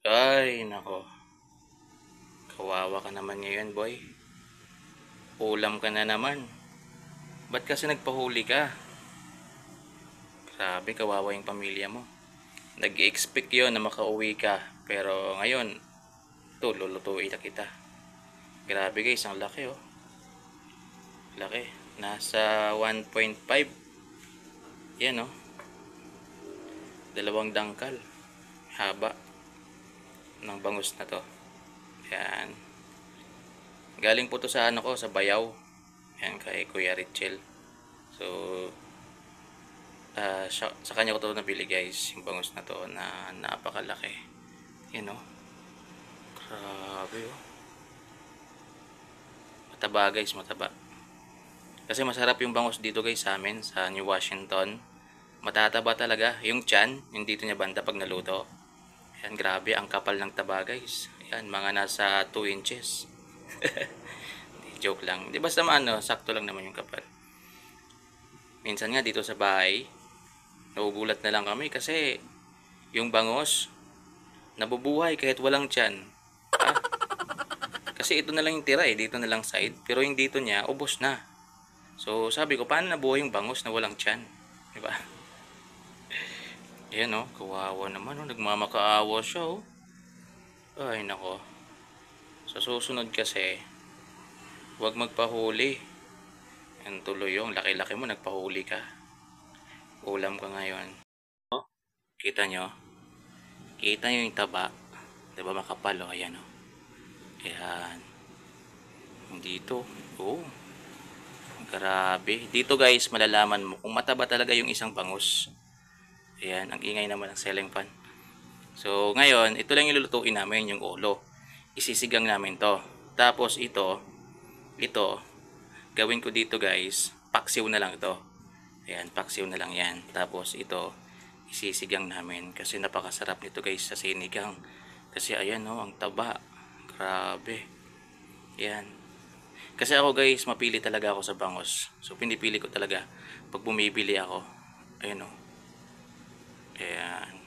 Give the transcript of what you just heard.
Ay, nako. Kawawa ka naman ngayon, boy. Ulam ka na naman. Ba't kasi nagpahuli ka? Grabe, kawawa yung pamilya mo. Nag-expect yon na makauwi ka. Pero ngayon, ito, lulutuin na kita. Grabe guys, ang laki oh. Laki. Nasa 1.5. Yan oh. Dalawang dangkal. Haba ng bangus na to. Yan. Galing po to sa ano ko, sa Bayaw. Yan, kay Kuya Richel. So, sa kanya ko to nabili guys, yung bangus na to na napakalaki. Yan oh. Grabe oh. Mataba guys, mataba. Kasi masarap yung bangus dito guys sa amin, sa New Washington. Matataba talaga. Yung tiyan, yung dito niya banda pag naluto. Yan, grabe, ang kapal ng taba guys. Yan, mga nasa 2 inches. Joke lang. Di basta ano, sakto lang naman yung kapal. Minsan nga dito sa bahay, nagugulat na lang kami kasi yung bangos nabubuhay kahit walang tiyan. Ah, kasi ito na lang yung tira eh, dito na lang side. Pero yung dito niya, ubos na. So sabi ko, paano nabuhay yung bangos na walang tiyan? Diba? Ayan oh, kawawa naman oh, nagmamakaawa siya oh. Ay nako. Sa susunod kasi, huwag magpahuli. Yan tuloy yung laki-laki mo, nagpahuli ka. Ulam ka ngayon. Oh, kita nyo? Kita nyo yung taba. Diba makapal oh, ayan oh. Ayan. Dito. Oh. Grabe. Dito guys, malalaman mo kung mataba talaga yung isang bangus. Ayan, ang ingay naman ng ceiling fan. So, ngayon, ito lang yung lulutuin namin, yung ulo. Isisigang namin to. Tapos ito, gawin ko dito guys, paksiw na lang ito. Ayan, paksiw na lang yan. Tapos ito, isisigang namin. Kasi napakasarap nito guys sa sinigang. Kasi ayan oh, ang taba. Grabe. Ayan. Kasi ako guys, mapili talaga ako sa bangus. So pinipili ko talaga pag bumibili ako. Ayun oh. Ayan.